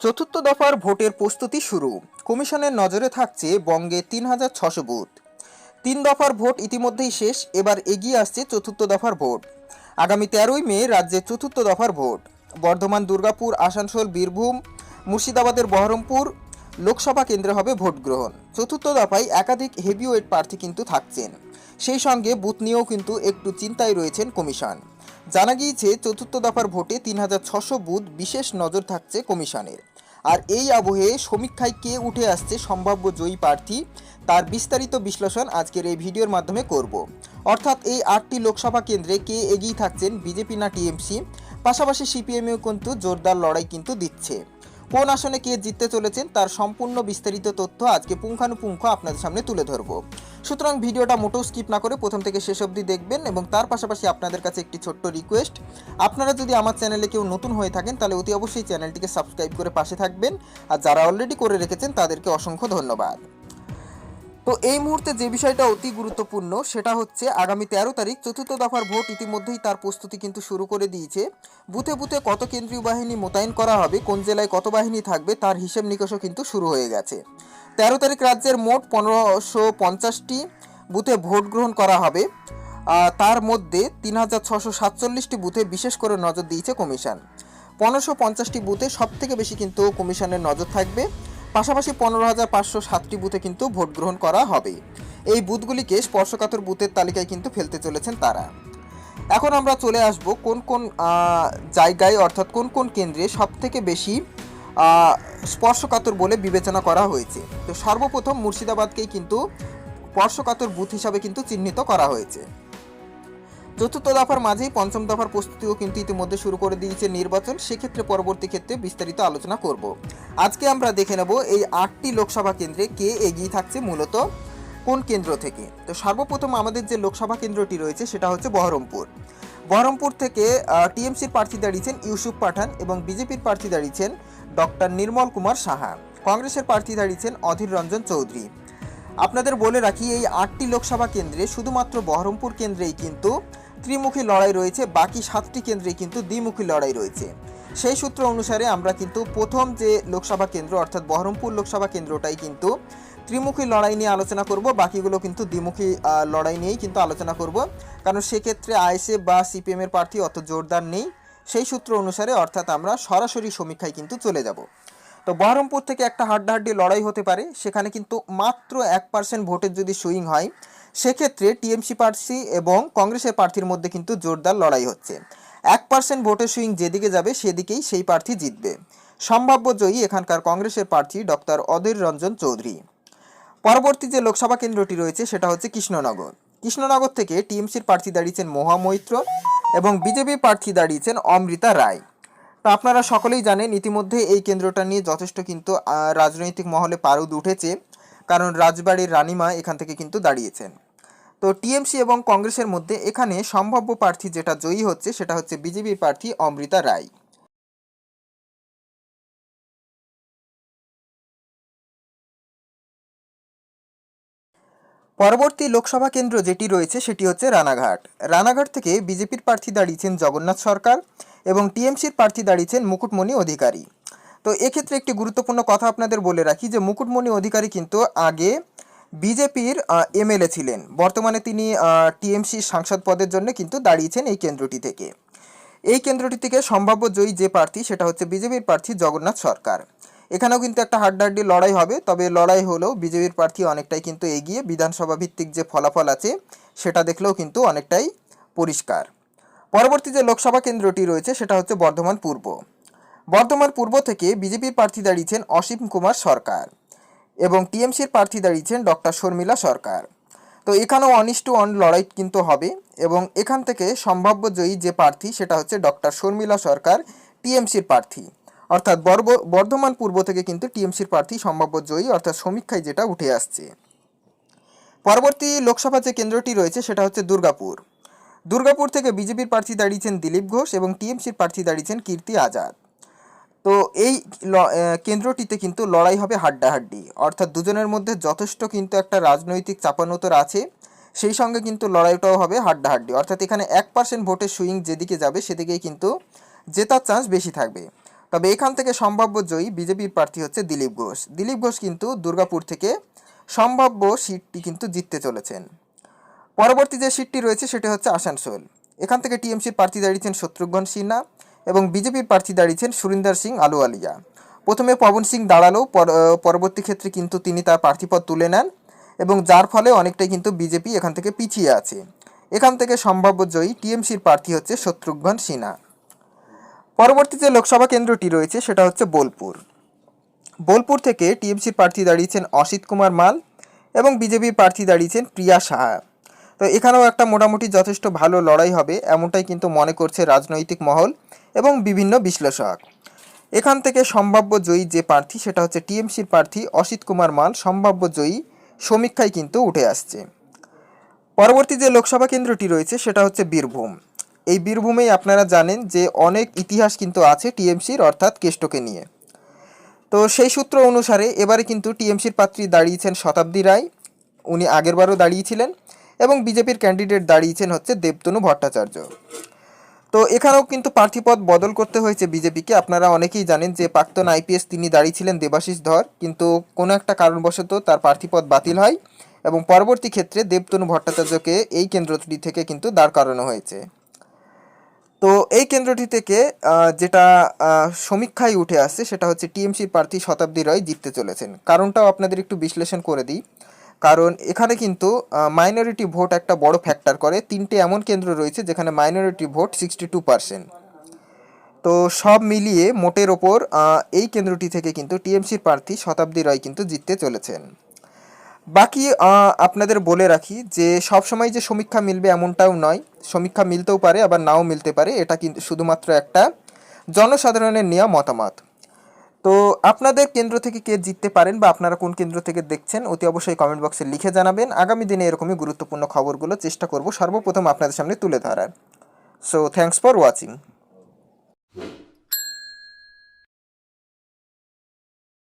চতুর্থ দফার ভোটের প্রস্তুতি শুরু। কমিশনের নজরে থাকছে বঙ্গে ৩,৬০০ বুথ। ৩ দফার ভোট ইতিমধ্যেই শেষ, এবার এগিয়ে আসছে চতুর্থ দফার ভোট। আগামী ১৩ই মে রাজ্যে চতুর্থ দফার ভোট। বর্ধমান, দুর্গাপুর, আসানসোল, বীরভূম, মুর্শিদাবাদের বহরমপুর লোকসভা কেন্দ্রে হবে ভোট গ্রহণ। চতুর্থ দফায় একাধিক হেভিওয়েট প্রার্থী কিন্তু থাকছেন। সেই সঙ্গে বুথ নিয়েও কিন্তু একটু চিন্তায় রয়েছেন কমিশন। জানা গিয়েছে চতুর্থ দফার ভোটে ৩,৬০০ বুথ বিশেষ নজর থাকছে কমিশনের। আর এই আবহে সমীক্ষায় কে উঠে আসছে সম্ভাব্য জয়ী প্রার্থী, তার বিস্তারিত বিশ্লেষণ আজকের এই ভিডিওর মাধ্যমে করব। অর্থাৎ এই ৮টি লোকসভা কেন্দ্রে কে এগিয়ে থাকছেন, বিজেপি না টিএমসি, পাশাপাশি সিপিএমও কিন্তু জোরদার লড়াই কিন্তু দিচ্ছে। কোন আসনে কে জিততে চলেছেন তার সম্পূর্ণ বিস্তারিত তথ্য আজকে পুঙ্খানুপুঙ্খ আপনাদের সামনে তুলে ধরব। সুতরাং ভিডিওটা মোটেও স্কিপ না করে প্রথম থেকে শেষ অবধি দেখবেন। এবং তার পাশাপাশি আপনাদের কাছে একটি ছোট্ট রিকোয়েস্ট, আপনারা যদি আমার চ্যানেলে কেউ নতুন হয়ে থাকেন তাহলে অতি অবশ্যই চ্যানেলটিকে সাবস্ক্রাইব করে পাশে থাকবেন। আর যারা অলরেডি করে রেখেছেন তাদেরকে অসংখ্য ধন্যবাদ। তো এই মুহূর্তে যে বিষয়টা অতি গুরুত্বপূর্ণ সেটা হচ্ছে আগামী ১৩ তারিখ চতুর্থ দফার ভোট ইতিমধ্যেই তার প্রস্তুতি কিন্তু শুরু করে দিয়েছে। বুথে বুথে কত কেন্দ্রীয় বাহিনী মোতায়েন করা হবে, কোন জেলায় কত বাহিনী থাকবে তার হিসেব নিকাশও কিন্তু শুরু হয়ে গেছে। ১৩ তারিখ রাজ্যের মোট ১৫৫০টি বুথে ভোট গ্রহণ করা হবে। তার মধ্যে ৩,৬৪৭টি বুথে বিশেষ করে নজর দিয়েছে কমিশন। ১৫৫০টি বুথে সব থেকে বেশি কিন্তু কমিশনের নজর থাকবে। পাশাপাশি ১৫,৫০৭টি বুথে কিন্তু ভোট গ্রহণ করা হবে। এই বুথগুলিকে স্পর্শকাতর বুথের তালিকায় কিন্তু ফেলতে চলেছেন তারা। এখন আমরা চলে আসব কোন কোন জায়গায়, অর্থাৎ কোন কোন কেন্দ্রে সব থেকে বেশি স্পর্শকাতর বলে বিবেচনা করা হয়েছে। তো সর্বপ্রথম মুর্শিদাবাদকেই কিন্তু স্পর্শকাতর বুথ হিসাবে কিন্তু চিহ্নিত করা হয়েছে। চতুর্থ দফার মাঝেই পঞ্চম দফার প্রস্তুতিও কিন্তু ইতিমধ্যে শুরু করে দিয়েছে নির্বাচন। সেক্ষেত্রে পরবর্তী ক্ষেত্রে বিস্তারিত আলোচনা করব। আজকে আমরা দেখে নেব এই ৮টি লোকসভা কেন্দ্রে কে এগিয়ে থাকছে মূলত কোন কেন্দ্র থেকে। তো সর্বপ্রথম আমাদের যে লোকসভা কেন্দ্রটি রয়েছে সেটা হচ্ছে বহরমপুর। বহরমপুর থেকে টিএমসির প্রার্থী দাঁড়িয়েছেন ইউসুফ পাঠান এবং বিজেপির প্রার্থী দাঁড়িয়েছেন ডক্টর নির্মল কুমার সাহা। কংগ্রেসের প্রার্থী দাঁড়িয়েছেন অধীর রঞ্জন চৌধুরী। আপনাদের বলে রাখি এই ৮টি লোকসভা কেন্দ্রে শুধুমাত্র বহরমপুর কেন্দ্রেই কিন্তু ত্রিমুখী লড়াই রয়েছে, বাকি 7টি কেন্দ্রেই কিন্তু দ্বিমুখী লড়াই রয়েছে। সেই সূত্র অনুসারে আমরা কিন্তু প্রথম যে লোকসভা কেন্দ্র অর্থাৎ বহরমপুর লোকসভা কেন্দ্রটাই কিন্তু ত্রিমুখী লড়াই নিয়ে আলোচনা করব, বাকিগুলো কিন্তু দ্বিমুখী লড়াই নিয়েই কিন্তু আলোচনা করব। কারণ সেক্ষেত্রে আইএসএফ বা সিপিএমের প্রার্থী অত জোরদার নেই। সেই সূত্র অনুসারে অর্থাৎ আমরা সরাসরি সমীক্ষায় কিন্তু চলে যাব। তো বহরমপুর থেকে একটা হাড্ডাহাড্ডি লড়াই হতে পারে, সেখানে কিন্তু মাত্র 1% ভোটের যদি সুইং হয় সেক্ষেত্রে টিএমসি প্রার্থী এবং কংগ্রেসের প্রার্থীর মধ্যে কিন্তু জোরদার লড়াই হচ্ছে। 1% ভোটের সুইং যেদিকে যাবে সেদিকেই সেই প্রার্থী জিতবে। সম্ভাব্য জয়ী এখানকার কংগ্রেসের প্রার্থী ডক্টর অধীর রঞ্জন চৌধুরী। পরবর্তী যে লোকসভা কেন্দ্রটি রয়েছে সেটা হচ্ছে কৃষ্ণনগর। কৃষ্ণনগর থেকে টিএমসির প্রার্থী দাঁড়িয়েছেন মহা মৈত্র এবং বিজেপি প্রার্থী দাঁড়িয়েছেন অমৃতা রায়। তো আপনারা সকলেই জানেন ইতিমধ্যে এই কেন্দ্রটা নিয়ে যথেষ্ট কিন্তু রাজনৈতিক মহলে পারদ উঠেছে, কারণ রাজবাড়ির রানীমা এখান থেকে কিন্তু দাঁড়িয়েছেন। তো টিএমসি এবং কংগ্রেসের মধ্যে এখানে সম্ভাব্য প্রার্থী যেটা জয়ী হচ্ছে সেটা হচ্ছে বিজেপি প্রার্থী অমৃতা রায়। পরবর্তী লোকসভা কেন্দ্র যেটি রয়েছে সেটি হচ্ছে রানাঘাট। রানাঘাট থেকে বিজেপির প্রার্থী দাঁড়িয়েছেন জগন্নাথ সরকার এবং টিএমসির প্রার্থী দাঁড়িয়েছেন মুকুটমণি অধিকারী। তো এক্ষেত্রে একটি গুরুত্বপূর্ণ কথা আপনাদের বলে রাখি যে মুকুটমণি অধিকারী কিন্তু আগে বিজেপির এমএলএ ছিলেন, বর্তমানে তিনি টিএমসির সাংসদ পদের জন্য কিন্তু দাঁড়িয়েছেন এই কেন্দ্রটি থেকে। এই কেন্দ্রটি থেকে সম্ভাব্য জয়ী যে প্রার্থী সেটা হচ্ছে বিজেপির প্রার্থী জগন্নাথ সরকার। এখানেও কিন্তু একটা হাড্ডাহাড্ডি লড়াই হবে, তবে লড়াই হলেও বিজেপির প্রার্থী অনেকটাই কিন্তু এগিয়ে। বিধানসভা ভিত্তিক যে ফলাফল আছে সেটা দেখলেও কিন্তু অনেকটাই পরিষ্কার। পরবর্তী যে লোকসভা কেন্দ্রটি রয়েছে সেটা হচ্ছে বর্ধমান পূর্ব। বর্ধমান পূর্ব থেকে বিজেপির প্রার্থী দাঁড়িয়েছেন অসীম কুমার সরকার এবং টিএমসির প্রার্থী দাঁড়িয়েছেন ডক্টর শর্মিলা সরকার। তো এখানেও 1:1 লড়াই কিন্তু হবে এবং এখান থেকে সম্ভাব্য জয়ী যে প্রার্থী সেটা হচ্ছে ডক্টর শর্মিলা সরকার, টিএমসির প্রার্থী। অর্থাৎ বর্ধমান পূর্ব থেকে কিন্তু টিএমসির প্রার্থী সম্ভাব্য জয়ী, অর্থাৎ সমীক্ষায় যেটা উঠে আসছে। পরবর্তী লোকসভা যে কেন্দ্রটি রয়েছে সেটা হচ্ছে দুর্গাপুর। দুর্গাপুর থেকে বিজেপির প্রার্থী দাঁড়িয়েছেন দিলীপ ঘোষ এবং টিএমসির প্রার্থী দাঁড়িয়েছেন কীর্তি আজাদ। তো এই কেন্দ্রটিতে কিন্তু লড়াই হবে হাড্ডাহাড্ডি, অর্থাৎ দুজনের মধ্যে যথেষ্ট কিন্তু একটা রাজনৈতিক চাপানোতর আছে। সেই সঙ্গে কিন্তু লড়াইটাও হবে হাড্ডাহাড্ডি, অর্থাৎ এখানে 1% ভোটের সুইং যেদিকে যাবে সেদিকেই কিন্তু জেতার চান্স বেশি থাকবে। তবে এখান থেকে সম্ভাব্য জয়ী বিজেপির প্রার্থী হচ্ছে দিলীপ ঘোষ। দিলীপ ঘোষ কিন্তু দুর্গাপুর থেকে সম্ভাব্য সিটটি কিন্তু জিততে চলেছেন। পরবর্তী যে সিটটি রয়েছে সেটি হচ্ছে আসানসোল। এখান থেকে টিএমসির প্রার্থী দাঁড়িয়েছেন শত্রুঘ্ন সিনহা এবং বিজেপির প্রার্থী দাঁড়িয়েছেন সুরিন্দর সিং আলুওয়ালিয়া। প্রথমে পবন সিং দাঁড়ালেও পরবর্তী ক্ষেত্রে কিন্তু তিনি তার প্রার্থীপদ তুলে নেন এবং যার ফলে অনেকটাই কিন্তু বিজেপি এখান থেকে পিছিয়ে আছে। এখান থেকে সম্ভাব্য জয়ী টিএমসির প্রার্থী হচ্ছে শত্রুঘ্ন সিনহা। পরবর্তী যে লোকসভা কেন্দ্রটি রয়েছে সেটা হচ্ছে বোলপুর। বোলপুর থেকে টিএমসির প্রার্থী দাঁড়িয়েছেন অসিত কুমার মাল এবং বিজেপির প্রার্থী দাঁড়িয়েছেন প্রিয়া সাহা। তো এখানেও একটা মোটামুটি যথেষ্ট ভালো লড়াই হবে এমনটাই কিন্তু মনে করছে রাজনৈতিক মহল এবং বিভিন্ন বিশ্লেষক। এখান থেকে সম্ভাব্য জয়ী যে প্রার্থী সেটা হচ্ছে টিএমসির প্রার্থী অসিত কুমার মাল সম্ভাব্য জয়ী সমীক্ষায় কিন্তু উঠে আসছে। পরবর্তী যে লোকসভা কেন্দ্রটি রয়েছে সেটা হচ্ছে বীরভূম। এই বীরভূমেই আপনারা জানেন যে অনেক ইতিহাস কিন্তু আছে টিএমসির অর্থাৎ কেষ্টকে নিয়ে। তো সেই সূত্র অনুসারে এবারে কিন্তু টিএমসির প্রার্থী দাঁড়িয়েছেন শতাব্দী রায়, উনি আগেরবারও দাঁড়িয়েছিলেন, এবং বিজেপির ক্যান্ডিডেট দাঁড়িয়েছেন হচ্ছে দেবতনু ভট্টাচার্য। তো এখানেও কিন্তু প্রার্থীপদ বদল করতে হয়েছে বিজেপিকে। আপনারা অনেকেই জানেন যে প্রাক্তন আইপিএস তিনি দাঁড়িয়েছিলেন দেবাশিস ধর, কিন্তু কোনো একটা কারণবশত তার প্রার্থীপদ বাতিল হয় এবং পরবর্তী ক্ষেত্রে দেবতনু ভট্টাচার্যকে এই কেন্দ্রটি থেকে কিন্তু দাঁড় করানো হয়েছে। তো এই কেন্দ্রটি থেকে যেটা সমীক্ষায় উঠে আসছে সেটা হচ্ছে টিএমসির প্রার্থী শতাব্দী রায় জিততে চলেছেন। কারণটাও আপনাদের একটু বিশ্লেষণ করে দিই। কারণ এখানে কিন্তু মাইনরিটি ভোট একটা বড় ফ্যাক্টর করে। 3টে এমন কেন্দ্র রয়েছে যেখানে মাইনরিটি ভোট 62%। তো সব মিলিয়ে মোটের ওপর এই কেন্দ্রটি থেকে কিন্তু টিএমসির প্রার্থী শতাব্দী রায় কিন্তু জিততে চলেছেন। বাকি আপনাদের বলে রাখি যে সবসময় যে সমীক্ষা মিলবে এমনটাও নয়, সমীক্ষা মিলতেও পারে আবার নাও মিলতে পারে। এটা কিন্তু শুধুমাত্র একটা জনসাধারণের নেওয়া মতামত। তো আপনাদের কেন্দ্র থেকে কে জিততে পারেন বা আপনারা কোন কেন্দ্র থেকে দেখছেন অতি অবশ্যই কমেন্ট বক্সে লিখে জানাবেন। আগামী দিনে এরকমই গুরুত্বপূর্ণ খবরগুলো চেষ্টা করব সর্বপ্রথম আপনাদের সামনে তুলে ধরার। So thanks for watching.